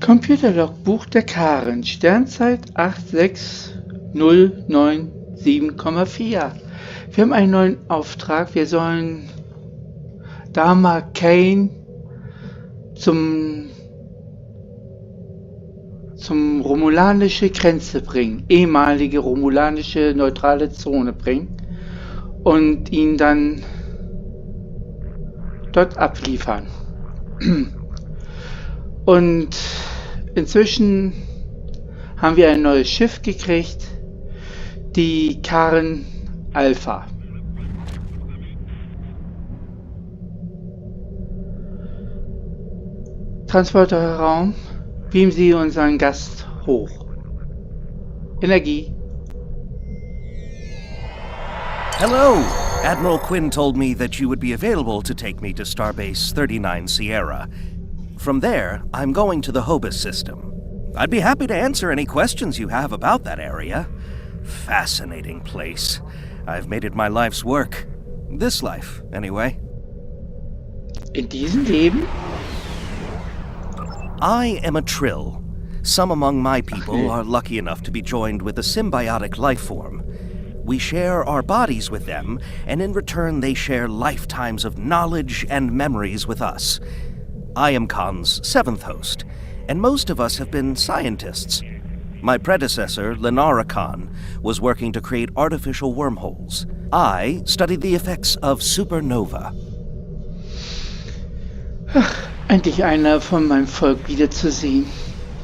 Computerlogbuch der Karen, Sternzeit 86097,4. Wir haben einen neuen Auftrag. Wir sollen Dama Kane zum romulanische Grenze bringen, ehemalige romulanische neutrale Zone bringen und ihn dann dort abliefern. Und inzwischen haben wir ein neues Schiff gekriegt, die Karen Alpha. Transporterraum, beamen Sie unseren Gast hoch. Energie. Hello! Admiral Quinn told me that you would be available to take me to Starbase 39 Sierra. From there, I'm going to the Hobus system. I'd be happy to answer any questions you have about that area. Fascinating place. I've made it my life's work. This life, anyway. In diesem Leben? I am a Trill. Some among my people are lucky enough to be joined with a symbiotic life form. We share our bodies with them, and in return they share lifetimes of knowledge and memories with us. I am Khan's seventh host, and most of us have been scientists. My predecessor, Lenara Khan, was working to create artificial wormholes. I studied the effects of supernova. Endlich einer von meinem Volk wiederzusehen.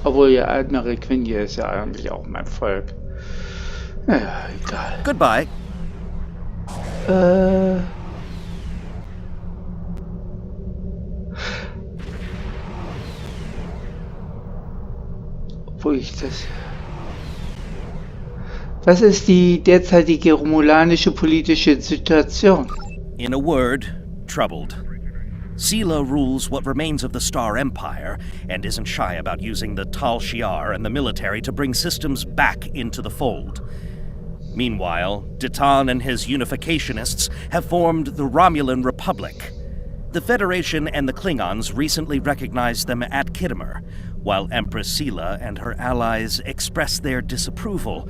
Obwohl ja Admiral Quinn hier ist ja eigentlich auch mein Volk. Naja, egal. Goodbye. Wo ich das... Was ist die derzeitige romulanische politische Situation? In a word, troubled. Sela rules what remains of the Star Empire and isn't shy about using the Tal Shiar and the military to bring systems back into the fold. Meanwhile, Ditan and his unificationists have formed the Romulan Republic. The Federation and the Klingons recently recognized them at Khitomer, while Empress Sela and her allies express their disapproval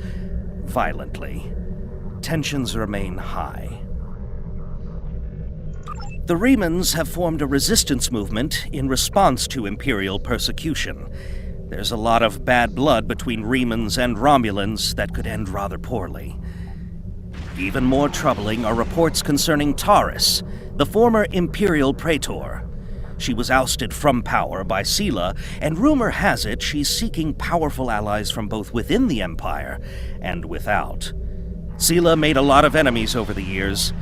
violently. Tensions remain high. The Remans have formed a resistance movement in response to Imperial persecution. There's a lot of bad blood between Remans and Romulans that could end rather poorly. Even more troubling are reports concerning Taurus, the former Imperial Praetor. She was ousted from power by Sela, and rumor has it she's seeking powerful allies from both within the Empire and without. Sela made a lot of enemies over the years.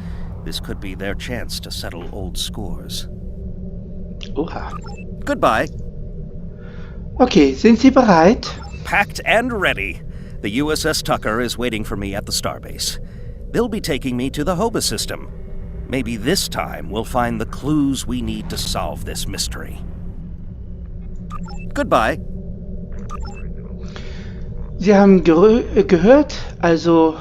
This could be their chance to settle old scores. Oha. Goodbye. Okay, sind Sie bereit? Packed and ready. The USS Tucker is waiting for me at the starbase. They'll be taking me to the Hobus system. Maybe this time we'll find the clues we need to solve this mystery. Goodbye. Sie haben gehört, also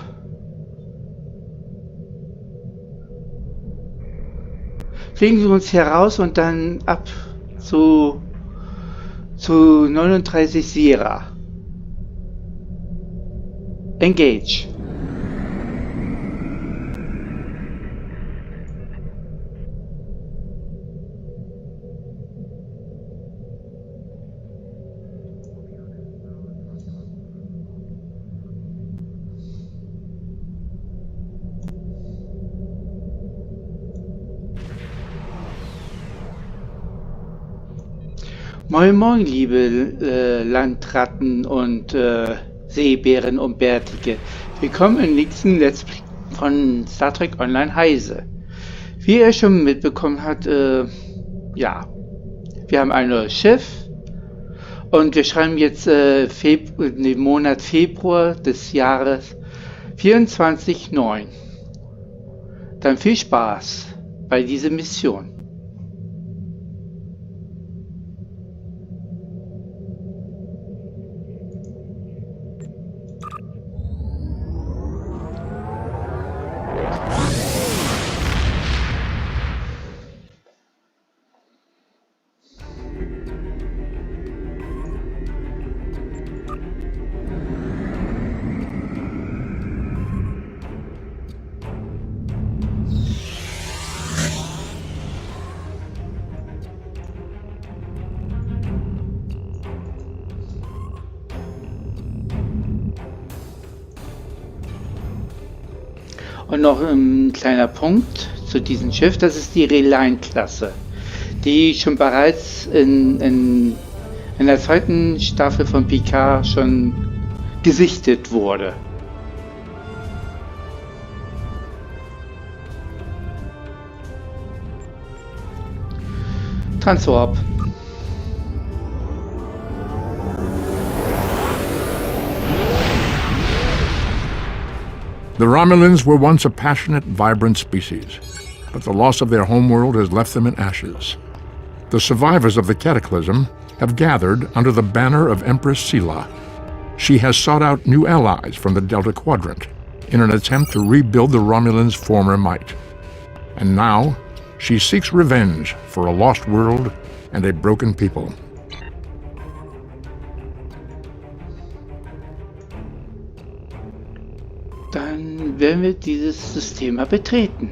fliegen wir uns heraus und dann ab zu 39 Sierra. Engage. Moin Moin, liebe Landratten und Seebären und Bärtige. Willkommen im nächsten Let's Play von Star Trek Online Heise. Wie ihr schon mitbekommen habt, ja, wir haben ein neues Schiff und wir schreiben jetzt den Monat Februar des Jahres 24/9. Dann viel Spaß bei dieser Mission. Und noch ein kleiner Punkt zu diesem Schiff, das ist die Reline-Klasse, die schon bereits in der zweiten Staffel von Picard schon gesichtet wurde. Transwarp. The Romulans were once a passionate, vibrant species, but the loss of their homeworld has left them in ashes. The survivors of the cataclysm have gathered under the banner of Empress Sela. She has sought out new allies from the Delta Quadrant in an attempt to rebuild the Romulans' former might. And now, she seeks revenge for a lost world and a broken people. Dann werden wir dieses System mal betreten.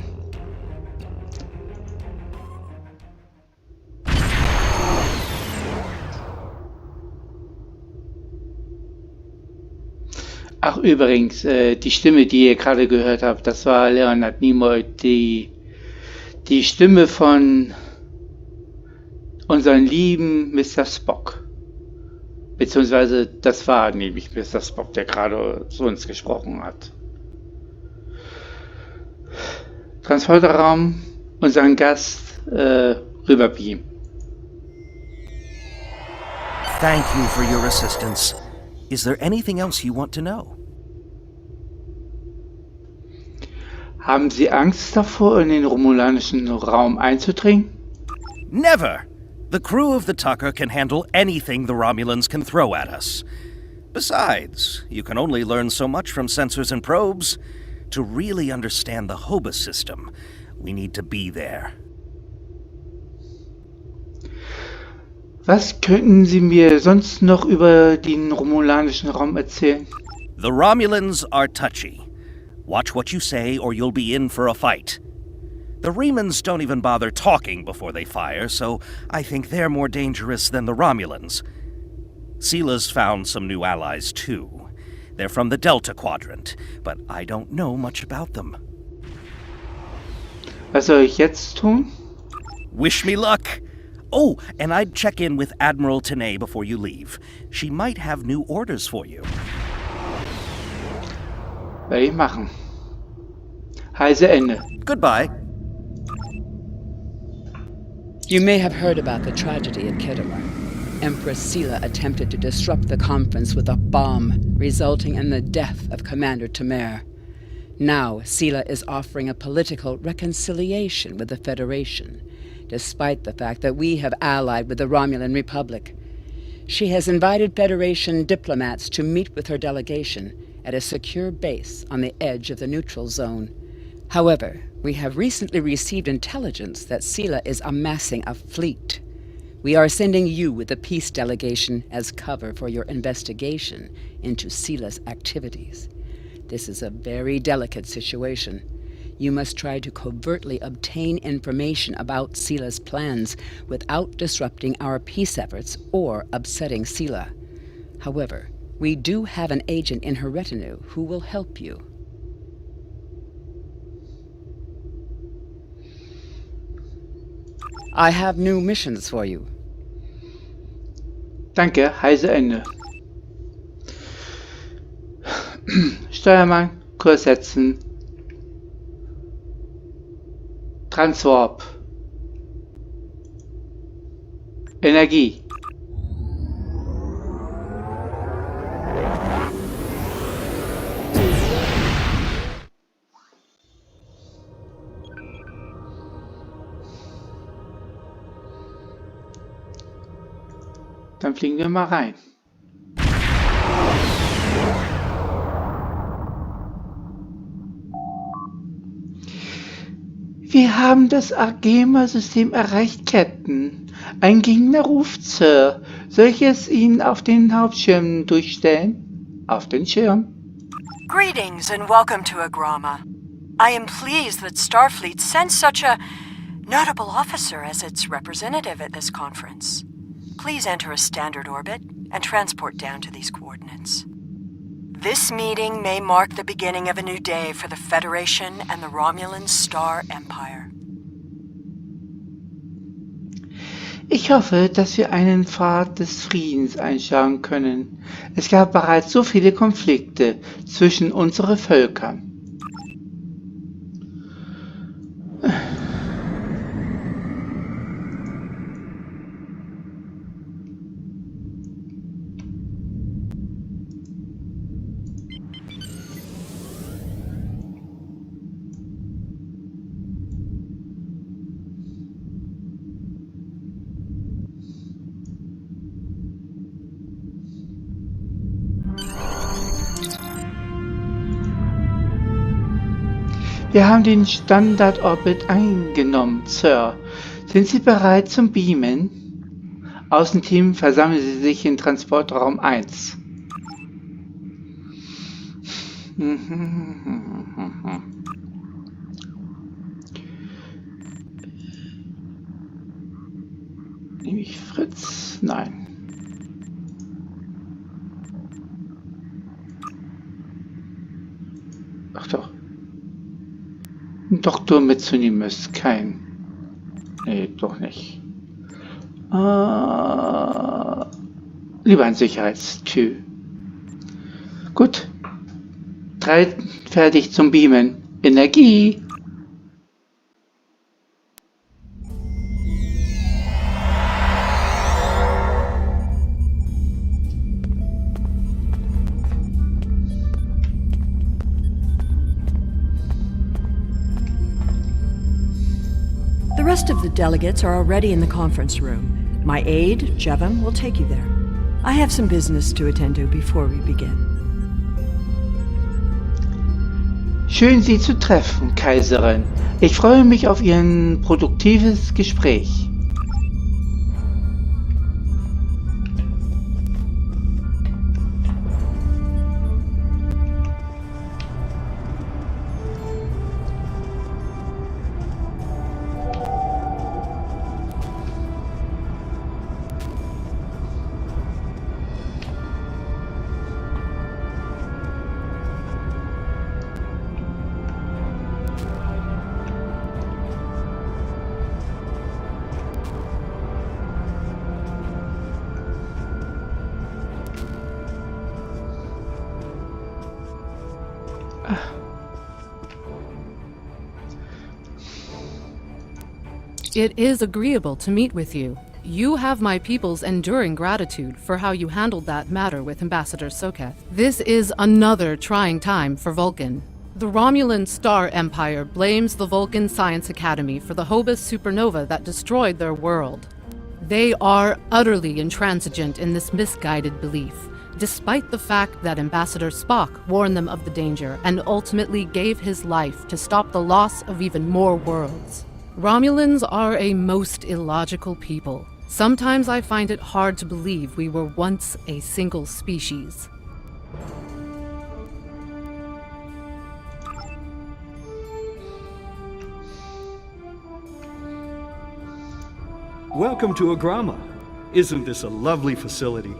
Ach übrigens, die Stimme, die ihr gerade gehört habt, das war Leonard Nimoy, die Stimme von unserem lieben Mr. Spock. Beziehungsweise das war nämlich Mr. Spock, der gerade zu uns gesprochen hat. Transporterraum, unseren Gast rüberbeamen. Thank you for your assistance. Is there anything else you want to know? Haben Sie Angst davor, in den romulanischen Raum einzudringen? Never! The crew of the Tucker can handle anything the Romulans can throw at us. Besides, you can only learn so much from sensors and probes. To really understand the Hobus system, we need to be there. Was könnten Sie mir sonst noch über den romulanischen Raum erzählen? The Romulans are touchy. Watch what you say or you'll be in for a fight. The Remans don't even bother talking before they fire, so I think they're more dangerous than the Romulans. Sela's found some new allies too. They're from the Delta Quadrant, but I don't know much about them. Was soll ich jetzt tun? Wish me luck! Oh, and I'd check in with Admiral Tenay before you leave. She might have new orders for you. Werde ich machen. Heise Ende. Goodbye. You may have heard about the tragedy at Kedemar. Empress Sela attempted to disrupt the conference with a bomb, resulting in the death of Commander Temer. Now, Sela is offering a political reconciliation with the Federation, despite the fact that we have allied with the Romulan Republic. She has invited Federation diplomats to meet with her delegation at a secure base on the edge of the neutral zone. However, we have recently received intelligence that Sela is amassing a fleet. We are sending you with the peace delegation as cover for your investigation into Sela's activities. This is a very delicate situation. You must try to covertly obtain information about Sela's plans without disrupting our peace efforts or upsetting Sela. However, we do have an agent in her retinue who will help you. I have new missions for you. Danke, Heise Ende. Steuermann, Kurs setzen. Transwarp. Energie. Dann fliegen wir mal rein. Wir haben das Agema-System erreicht, Captain. Ein Gegner ruft, Sir. Soll ich es Ihnen auf den Hauptschirm durchstellen? Auf den Schirm. Greetings and welcome to Agrama. I am pleased that Starfleet sent such a notable officer as its representative at this conference. Please enter a standard orbit and transport down to these coordinates. This meeting may mark the beginning of a new day for the Federation and the Romulan Star Empire. Ich hoffe, dass wir einen Pfad des Friedens einschlagen können. Es gab bereits so viele Konflikte zwischen unseren Völkern. Wir haben den Standard-Orbit eingenommen, Sir. Sind Sie bereit zum Beamen? Außenteam, versammeln Sie sich in Transportraum 1. Nehme ich Fritz? Nein. Ach doch. Einen Doktor mitzunehmen ist kein... Nee, doch nicht. Lieber ein Sicherheitstür. Gut. 3 fertig zum Beamen. Energie! The rest of the delegates are already in the conference room. My aide, Jevon, will take you there. I have some business to attend to before we begin. Schön, Sie zu treffen, Kaiserin. Ich freue mich auf Ihr produktives Gespräch. It is agreeable to meet with you. You have my people's enduring gratitude for how you handled that matter with Ambassador Soketh. This is another trying time for Vulcan. The Romulan Star Empire blames the Vulcan Science Academy for the Hobus supernova that destroyed their world. They are utterly intransigent in this misguided belief, despite the fact that Ambassador Spock warned them of the danger and ultimately gave his life to stop the loss of even more worlds. Romulans are a most illogical people. Sometimes I find it hard to believe we were once a single species. Welcome to Agrama. Isn't this a lovely facility?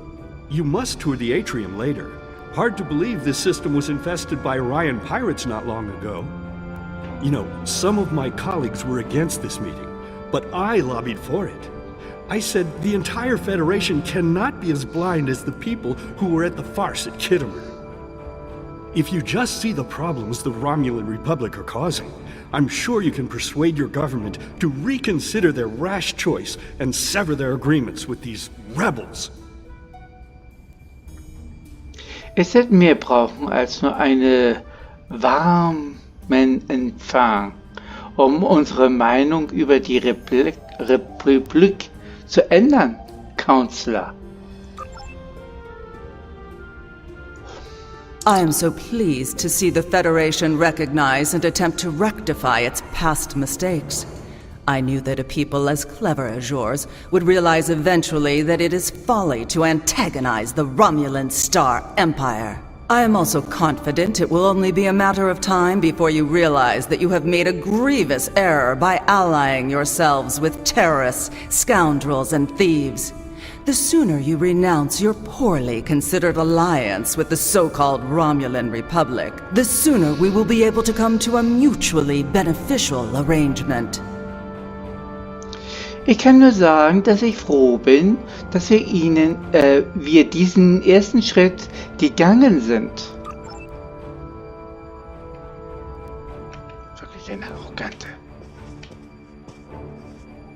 You must tour the atrium later. Hard to believe this system was infested by Orion pirates not long ago. You know, some of my colleagues were against this meeting, but I lobbied for it. I said the entire Federation cannot be as blind as the people who were at the farce at Kittimer. If you just see the problems the Romulan Republic are causing, I'm sure you can persuade your government to reconsider their rash choice and sever their agreements with these rebels. Es wird mehr brauchen als nur eine Empfang, unsere Meinung über die Republik zu ändern, Counselor. I am so pleased to see the Federation recognize and attempt to rectify its past mistakes. I knew that a people as clever as yours would realize eventually that it is folly to antagonize the Romulan Star Empire. I am also confident it will only be a matter of time before you realize that you have made a grievous error by allying yourselves with terrorists, scoundrels, and thieves. The sooner you renounce your poorly considered alliance with the so-called Romulan Republic, the sooner we will be able to come to a mutually beneficial arrangement. Ich kann nur sagen, dass ich froh bin, dass wir diesen ersten Schritt gegangen sind. Wirklich eine arrogante.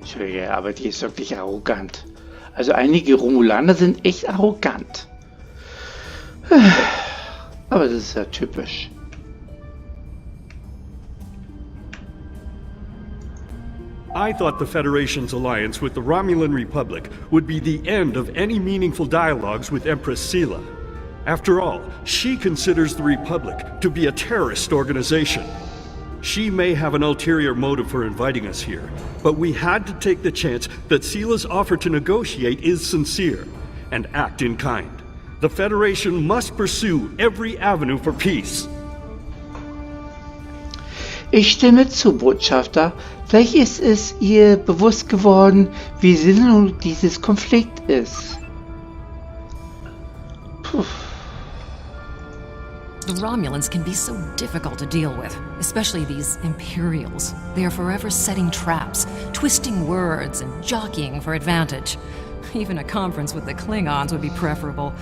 Entschuldige, aber die ist wirklich arrogant. Also einige Romulaner sind echt arrogant. Aber das ist ja typisch. I thought the Federation's alliance with the Romulan Republic would be the end of any meaningful dialogues with Empress Sela. After all, she considers the Republic to be a terrorist organization. She may have an ulterior motive for inviting us here, but we had to take the chance that Sela's offer to negotiate is sincere, and act in kind. The Federation must pursue every avenue for peace. Ich stimme zu, Botschafter. Vielleicht ist es ihr bewusst geworden, wie sinnlos dieses Konflikt ist. Puh. The Romulans can be so difficult to deal with, especially these Imperials. They are forever setting traps, twisting words, and jockeying for advantage. Even a conference with the Klingons would be preferable.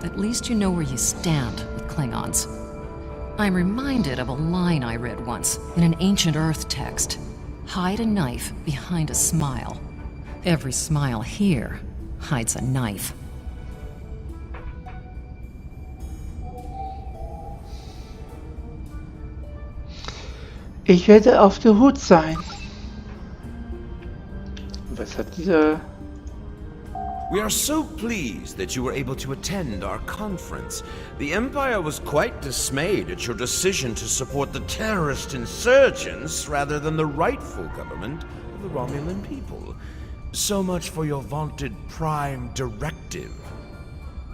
At least you know where you stand with Klingons. I'm reminded of a line I read once in an ancient Earth text. Hide a knife behind a smile. Every smile here hides a knife. Ich werde auf der Hut sein. Was hat dieser... We are so pleased that you were able to attend our conference. The Empire was quite dismayed at your decision to support the terrorist insurgents rather than the rightful government of the Romulan people. So much for your vaunted Prime Directive.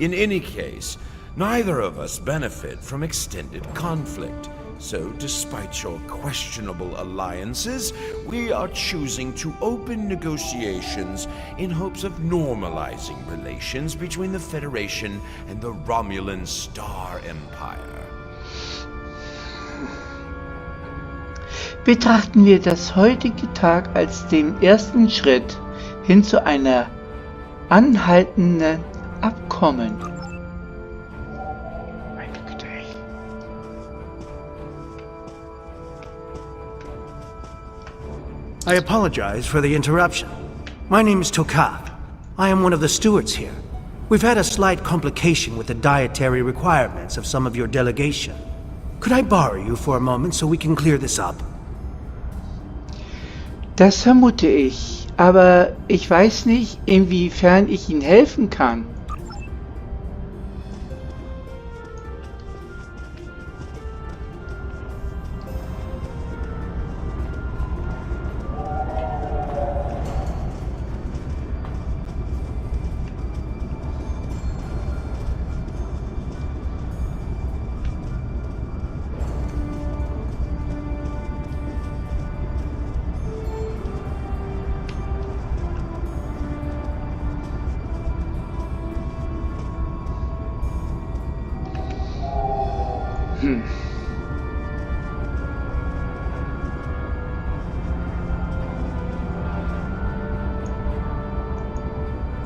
In any case, neither of us benefit from extended conflict. So, despite your questionable alliances, we are choosing to open negotiations in hopes of normalizing relations between the Federation and the Romulan Star Empire. Betrachten wir das heutige Tag als den ersten Schritt hin zu einer anhaltenden Abkommen. I apologize for the interruption. My name is Tokav. I am one of the stewards here. We've had a slight complication with the dietary requirements of some of your delegation. Could I borrow you for a moment so we can clear this up? Das vermute ich, aber ich weiß nicht, inwiefern ich Ihnen helfen kann.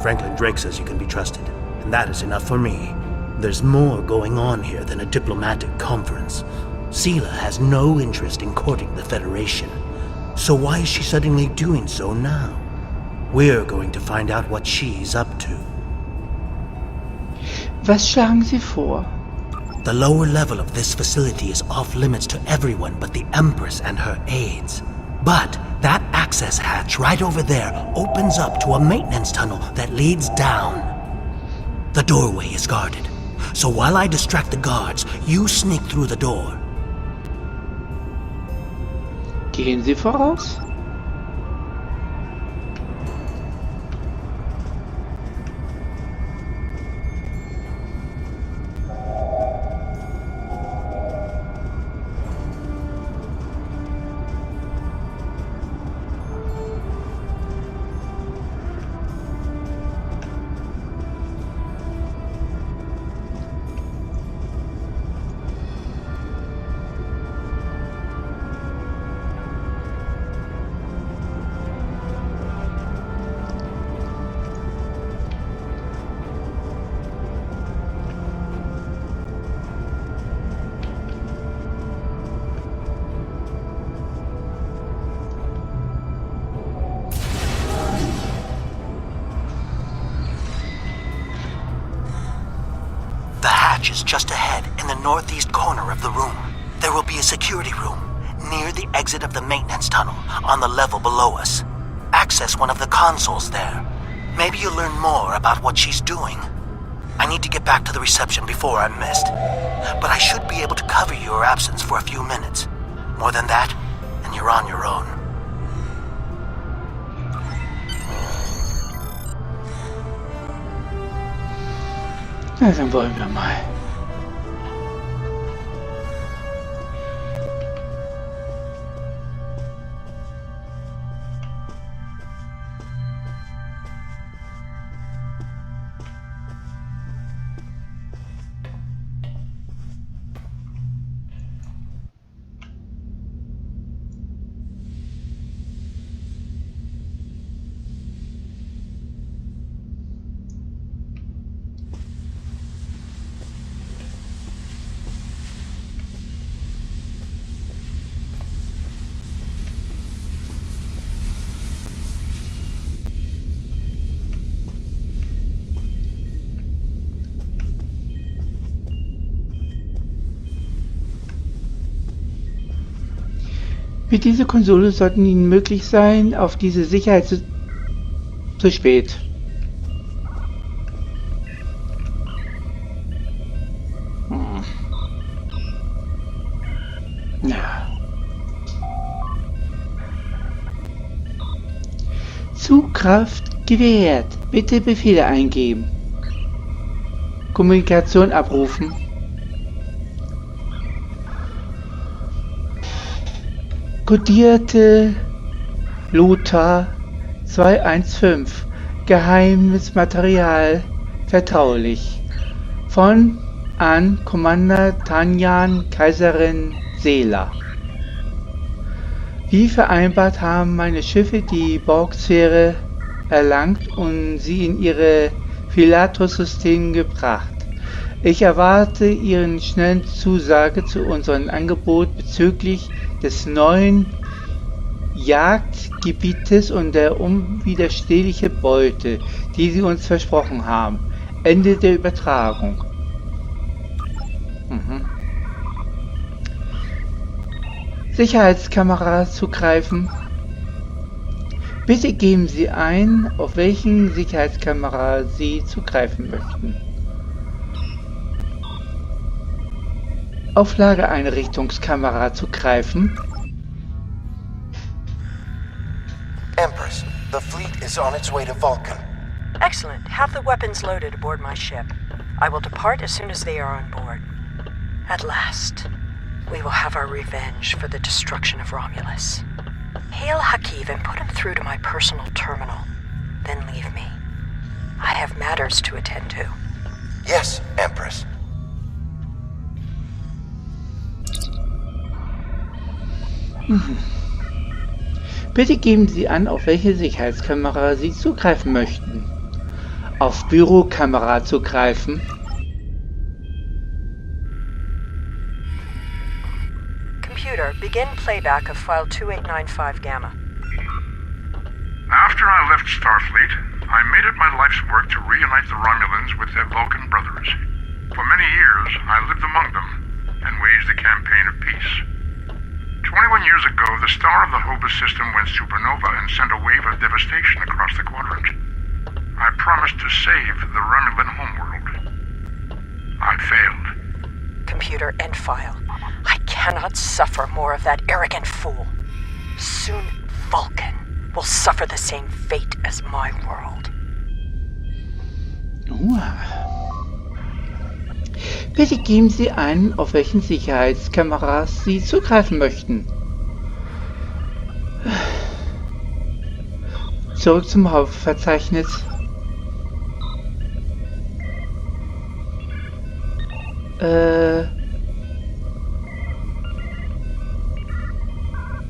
Franklin Drake says you can be trusted, and that is enough for me. There's more going on here than a diplomatic conference. Sela has no interest in courting the Federation. So why is she suddenly doing so now? We're going to find out what she's up to. Was schlagen Sie vor? The lower level of this facility is off limits to everyone but the Empress and her aides. But that access hatch right over there opens up to a maintenance tunnel that leads down. The doorway is guarded, so while I distract the guards, you sneak through the door. Gehen Sie voraus? hatch is just ahead in the northeast corner of the room. There will be a security room near the exit of the maintenance tunnel on the level below us. Access one of the consoles there. Maybe you'll learn more about what she's doing. I need to get back to the reception before I'm missed. But I should be able to cover your absence for a few minutes. More than that, and you're on your own. Na, dann wollen wir mal. Mit dieser Konsole sollten Ihnen möglich sein, auf diese Sicherheit zu spät. Ja. Zugkraft gewährt. Bitte Befehle eingeben. Kommunikation abrufen. Kodierte Lothar 215. Geheimes Material. Vertraulich. Von an Commander Tanjan Kaiserin Sela. Wie vereinbart haben meine Schiffe die Borgsphäre erlangt und sie in ihre Philatus-System gebracht. Ich erwarte Ihren schnellen Zusage zu unserem Angebot bezüglich des neuen Jagdgebietes und der unwiderstehlichen Beute, die Sie uns versprochen haben. Ende der Übertragung. Sicherheitskamera zugreifen. Bitte geben Sie ein, auf welchen Sicherheitskamera Sie zugreifen möchten. Auf Lageeinrichtungskamera zugreifen. Empress, the fleet is on its way to Vulcan. Excellent. Have the weapons loaded aboard my ship. I will depart as soon as they are on board. At last, we will have our revenge for the destruction of Romulus. Hail Hakiv and put him through to my personal terminal. Then leave me. I have matters to attend to. Yes, Empress. Bitte geben Sie an, auf welche Sicherheitskamera Sie zugreifen möchten. Auf Bürokamera zugreifen. Computer, begin playback of file 2895 Gamma. After I left Starfleet, I made it my life's work to reunite the Romulans with their Vulcan brothers. For many years, I lived among them and waged a campaign of peace. 21 years ago, the star of the Hobus system went supernova and sent a wave of devastation across the quadrant. I promised to save the Romulan homeworld. I failed. Computer, end file. I cannot suffer more of that arrogant fool. Soon, Vulcan will suffer the same fate as my world. Bitte geben Sie ein, auf welchen Sicherheitskameras Sie zugreifen möchten. Zurück zum Hauptverzeichnis.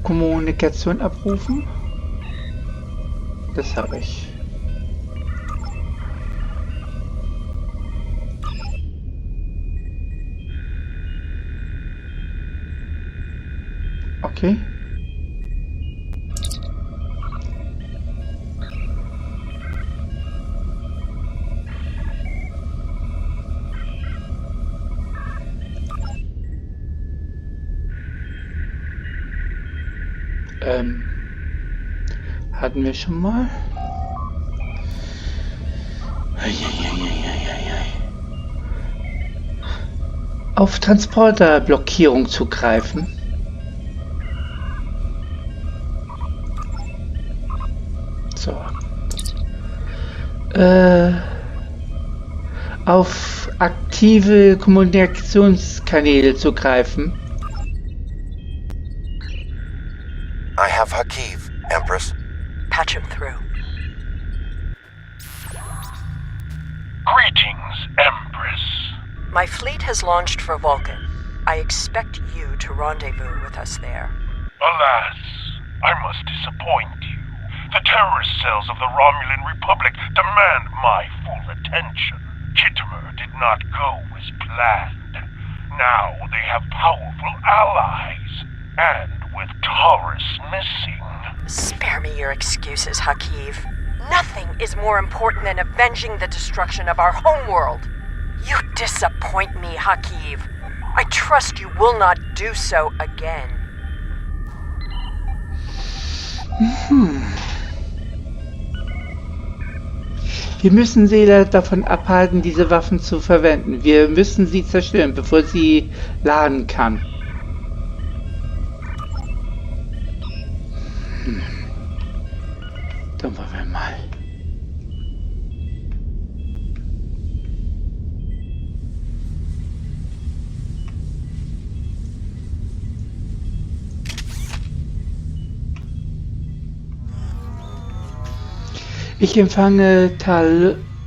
Kommunikation abrufen. Das habe ich. Okay. Hatten wir schon mal? Auf Transporterblockierung zugreifen. So. Auf aktive Kommunikationskanäle zugreifen. I have Hakiv, Empress. Patch him through. Greetings, Empress. My fleet has launched for Vulcan. I expect you to rendezvous with us there. Alas, I must disappoint you. The terrorist cells of the Romulan Republic demand my full attention. Kittimer did not go as planned. Now they have powerful allies, and with Taurus missing. Spare me your excuses, Hakiv. Nothing is more important than avenging the destruction of our homeworld. You disappoint me, Hakiv. I trust you will not do so again. Wir müssen Sela davon abhalten, diese Waffen zu verwenden. Wir müssen sie zerstören, bevor sie laden kann. Dann wollen wir mal. Ich empfange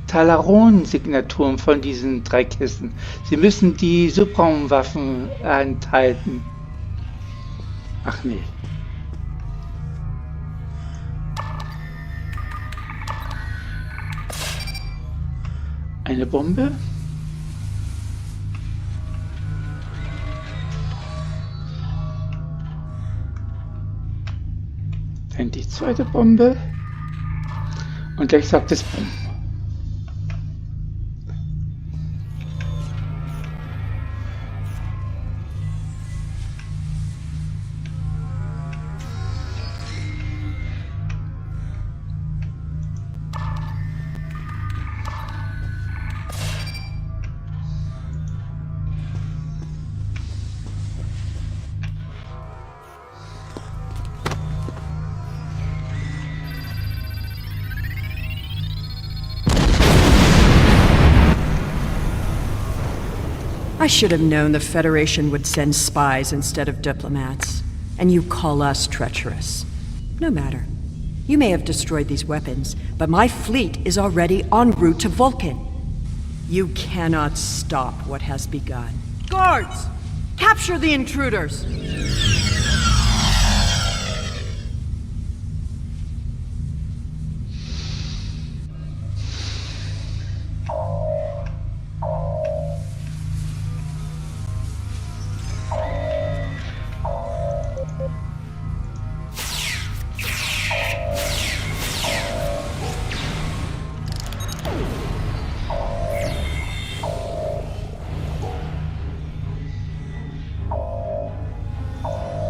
Talaron-Signaturen von diesen 3 Kisten. Sie müssen die Subraumwaffen enthalten. Ach nee. Eine Bombe. Dann die zweite Bombe. Und gleich sagt es Bumm. I should have known the Federation would send spies instead of diplomats. And you call us treacherous. No matter. You may have destroyed these weapons, but my fleet is already en route to Vulcan. You cannot stop what has begun. Guards! Capture the intruders!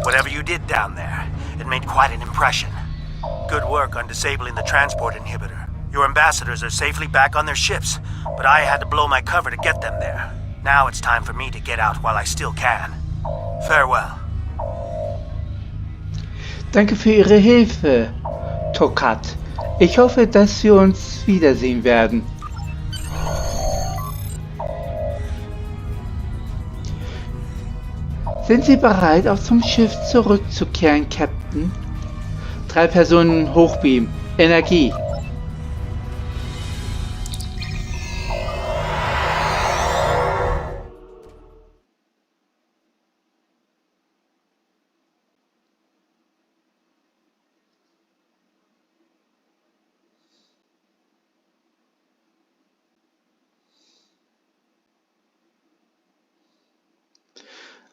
Whatever you did down there, it made quite an impression. Good work on disabling the transport inhibitor. Your ambassadors are safely back on their ships, but I had to blow my cover to get them there. Now it's time for me to get out while I still can. Farewell. Danke für Ihre Hilfe, Tokat. Ich hoffe, dass wir uns wiedersehen werden. Sind Sie bereit, auch zum Schiff zurückzukehren, Captain? 3 Personen hochbeamen. Energie.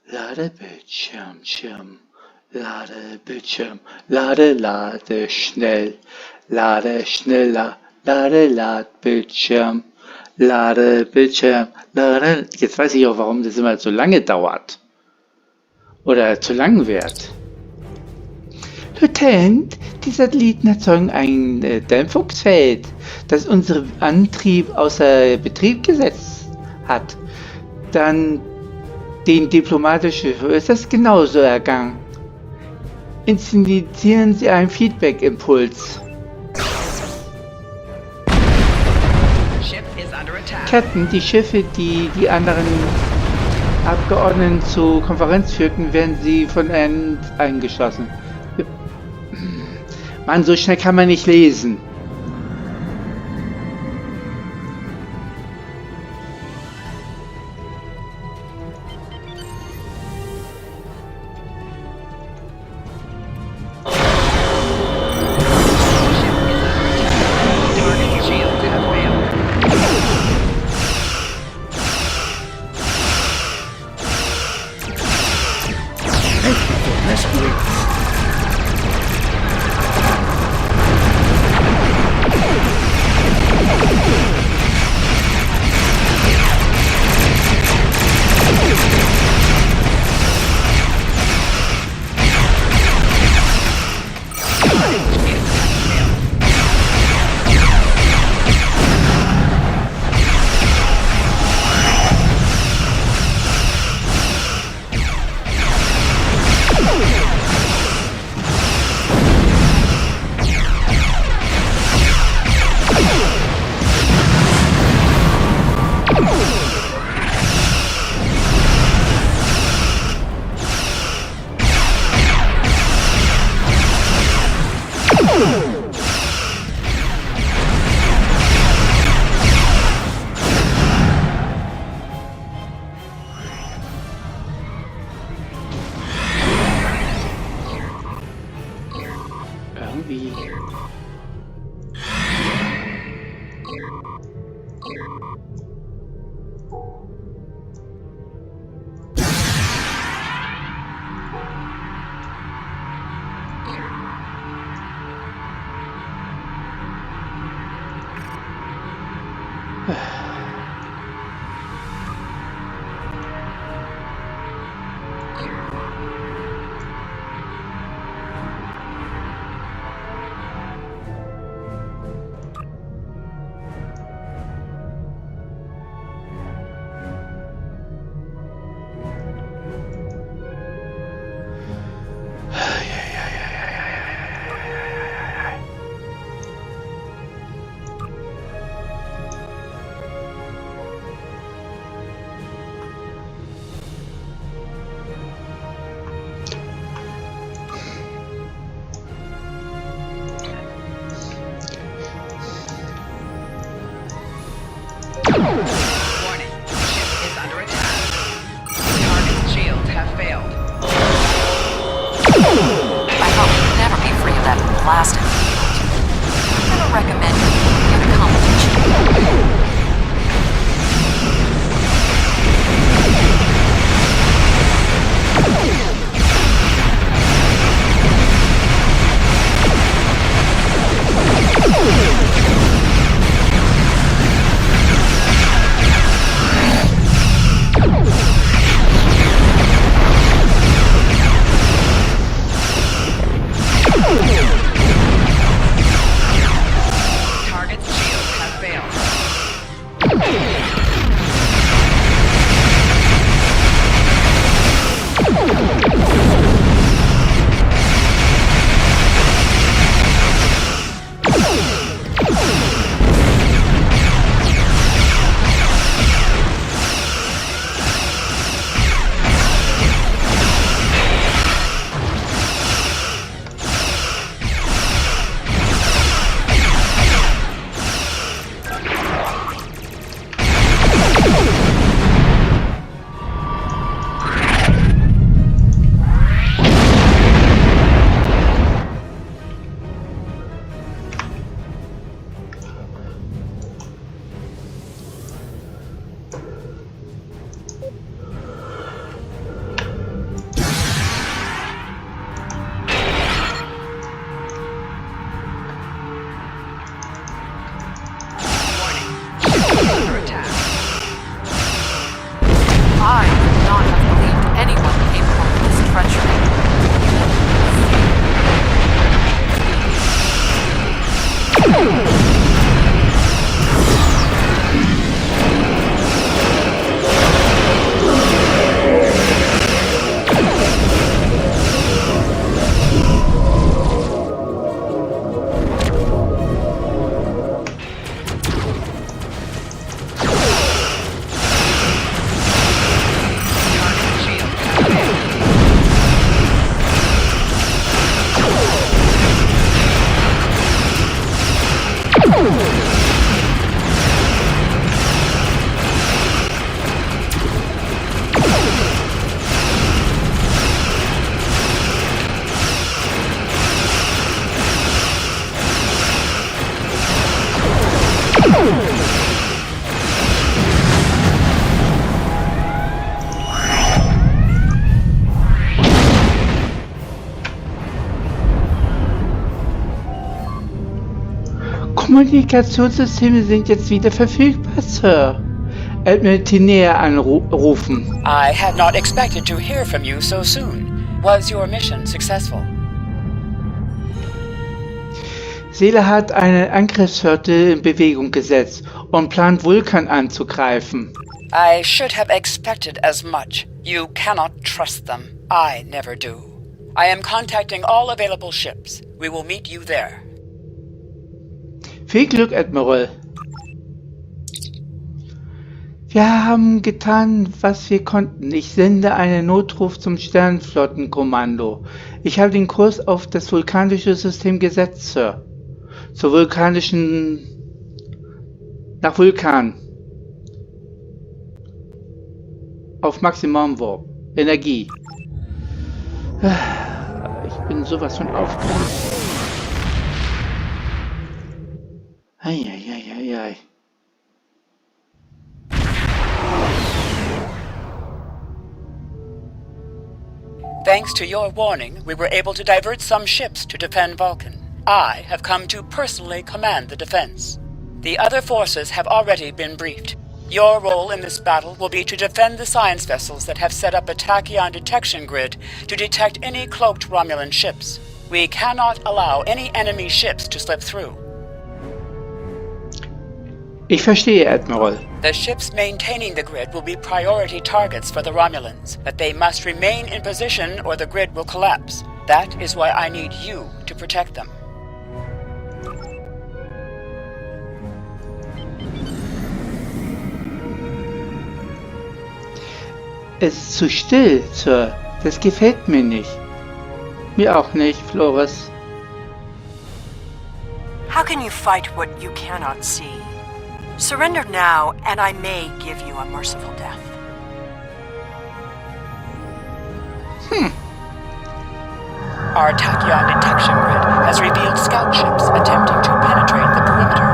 Ladebildschirm, Ladebildschirm, lade schnell, lade schneller, Ladebildschirm, Ladebildschirm, lade. Jetzt weiß ich auch, warum das immer so lange dauert. Oder zu lang wird. Lieutenant, die Satelliten erzeugen ein Dämpfungsfeld, das unseren Antrieb außer Betrieb gesetzt hat. Dann den diplomatischen Schiffen ist das genauso ergangen. Initiieren Sie einen Feedback-Impuls. Captain, die Schiffe, die die anderen Abgeordneten zur Konferenz führten, werden sie von einem eingeschlossen. Mann, so schnell kann man nicht lesen. Target's shields have failed. Kommunikationssysteme sind jetzt wieder verfügbar, Sir. Admiral Tinea anrufen. I had not expected to hear from you so soon. Was your mission successful? Sela hat eine Angriffsflotte in Bewegung gesetzt und plant Vulkan anzugreifen. I should have expected as much. You cannot trust them. I never do. I am contacting all available ships. We will meet you there. Viel Glück, Admiral. Wir haben getan, was wir konnten. Ich sende einen Notruf zum Sternflottenkommando. Ich habe den Kurs auf das vulkanische System gesetzt, Sir. Zur vulkanischen... nach Vulkan. Auf Maximum Warp. Energie. Ich bin sowas von aufgeregt. Eieieiei. Thanks to your warning, we were able to divert some ships to defend Vulcan. I have come to personally command the defense. The other forces have already been briefed. Your role in this battle will be to defend the science vessels that have set up a tachyon detection grid to detect any cloaked Romulan ships. We cannot allow any enemy ships to slip through. Ich verstehe, Admiral. The ships maintaining the grid will be priority targets for the Romulans, but they must remain in position or the grid will collapse. That is why I need you to protect them. Es ist zu still, Sir. Das gefällt mir nicht. Mir auch nicht, Flores. How can you fight what you cannot see? Surrender now, and I may give you a merciful death. Our tachyon detection grid has revealed scout ships attempting to penetrate the perimeter.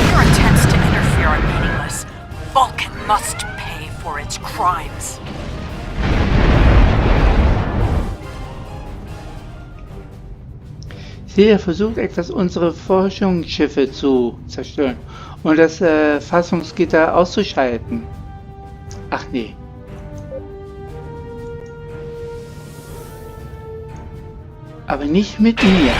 Your attempts to interfere are meaningless. Vulcan must pay for its crimes. Sela versucht etwas, unsere Forschungsschiffe zu zerstören und das Fassungsgitter auszuschalten. Ach nee. Aber nicht mit mir.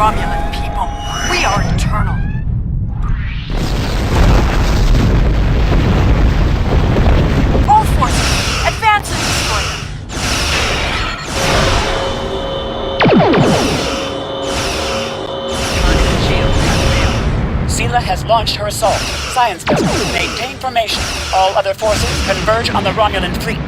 Romulan people, we are eternal. All forces, advance and destroy them. Sela has launched her assault. Science vessels, maintain formation. All other forces converge on the Romulan fleet.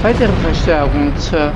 Weitere Verstärkung, Sir.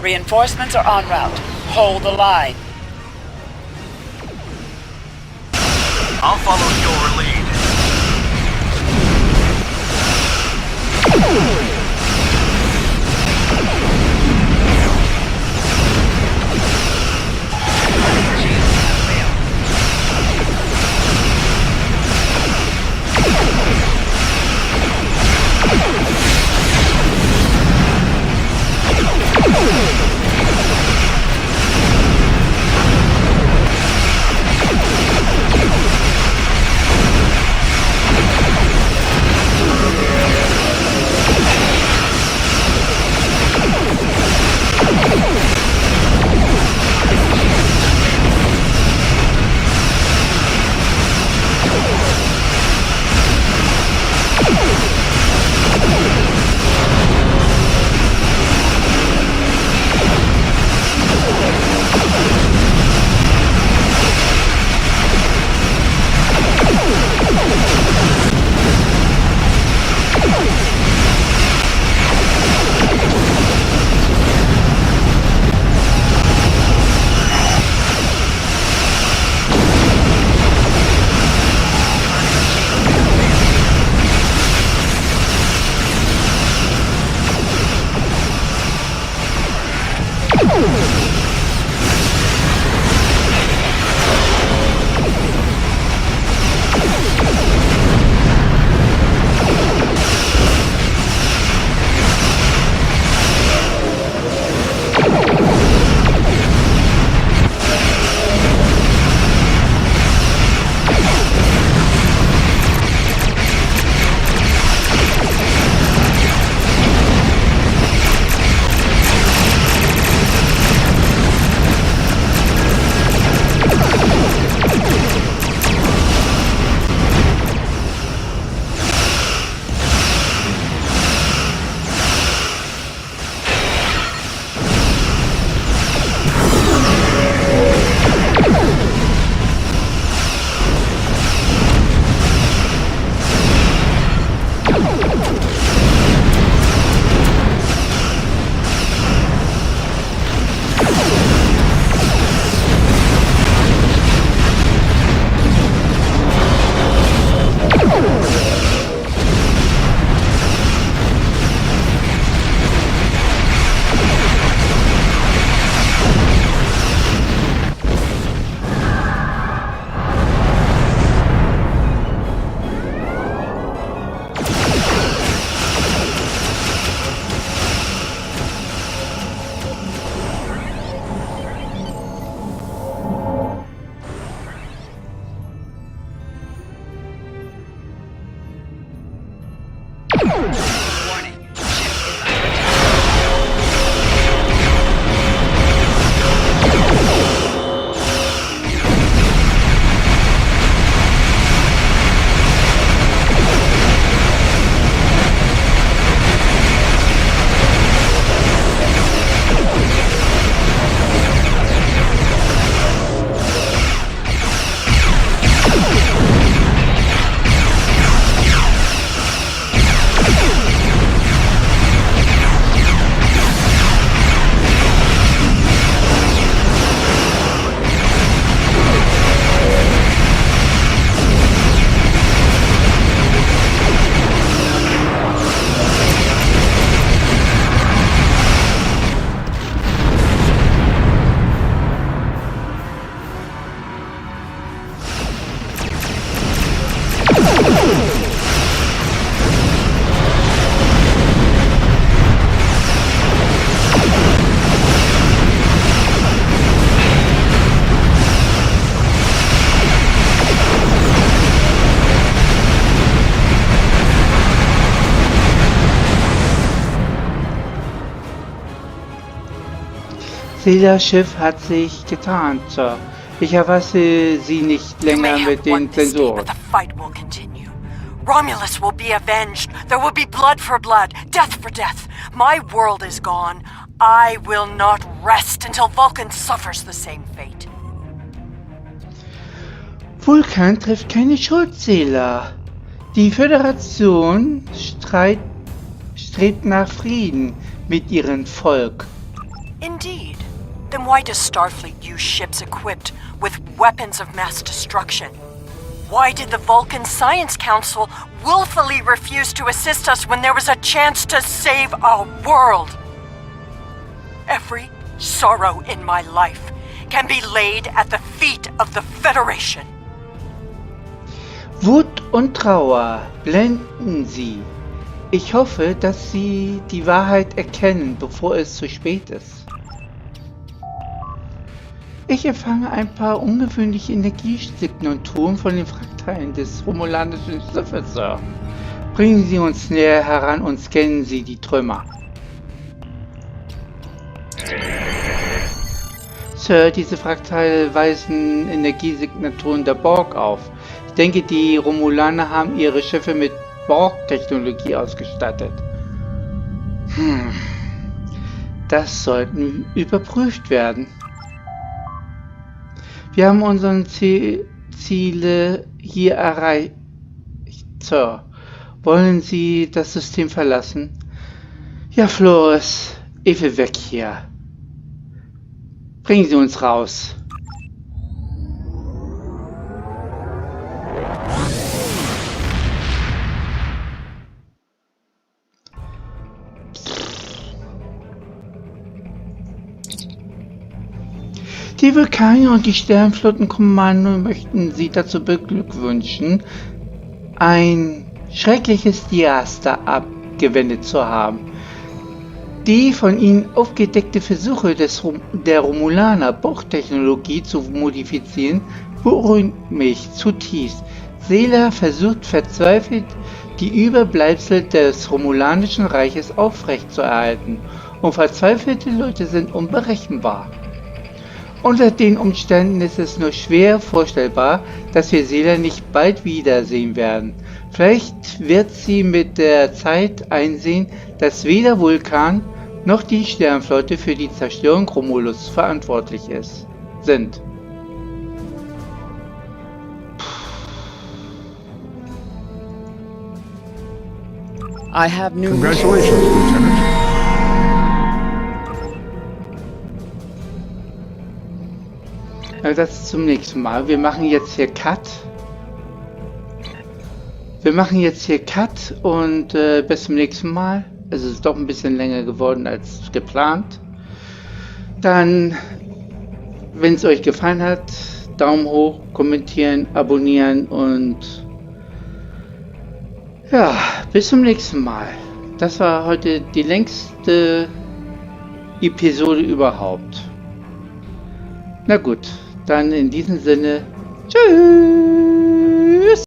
Reinforcements are en route. Hold the line. I'll follow your lead. Selas Schiff hat sich getarnt, Sir. Ich erfasse Sie nicht länger mit den Sensoren. The fight will continue. Romulus will be avenged. There will be blood for blood, death for death. My world is gone. I will not rest until Vulcan suffers the same fate. Vulkan trifft keine Schuld, Sela. Die Föderation strebt nach Frieden mit ihrem Volk. Indeed. Then why does Starfleet use ships equipped with weapons of mass destruction? Why did the Vulcan Science Council willfully refuse to assist us when there was a chance to save our world? Every sorrow in my life can be laid at the feet of the Federation. Wut und Trauer blenden Sie. Ich hoffe, dass Sie die Wahrheit erkennen, bevor es zu spät ist. Ich empfange ein paar ungewöhnliche Energiesignaturen von den Fraktalen des romulanischen Schiffes, Sir. Bringen Sie uns näher heran und scannen Sie die Trümmer. Sir, diese Fraktale weisen Energiesignaturen der Borg auf. Ich denke, die Romulaner haben ihre Schiffe mit Borg-Technologie ausgestattet. Das sollten überprüft werden. Wir haben unsere Ziele hier erreicht, Sir. Wollen Sie das System verlassen? Ja, Flores, ich will weg hier. Bringen Sie uns raus. Die Vulkanier und die Sternflottenkommando möchten Sie dazu beglückwünschen, ein schreckliches Desaster abgewendet zu haben. Die von Ihnen aufgedeckte Versuche der Romulaner, Borg-Technologie zu modifizieren, beunruhigt mich zutiefst. Sela versucht verzweifelt, die Überbleibsel des Romulanischen Reiches aufrechtzuerhalten, und verzweifelte Leute sind unberechenbar. Unter den Umständen ist es nur schwer vorstellbar, dass wir Sela nicht bald wiedersehen werden. Vielleicht wird sie mit der Zeit einsehen, dass weder Vulkan noch die Sternflotte für die Zerstörung Romulus verantwortlich sind. I have new Congratulations, Lieutenant. Das zum nächsten Mal. Wir machen jetzt hier Cut. Und bis zum nächsten Mal. Es ist doch ein bisschen länger geworden als geplant. Dann, wenn es euch gefallen hat, Daumen hoch, kommentieren, abonnieren und ja, bis zum nächsten Mal. Das war heute die längste Episode überhaupt. Na gut, dann in diesem Sinne, tschüss!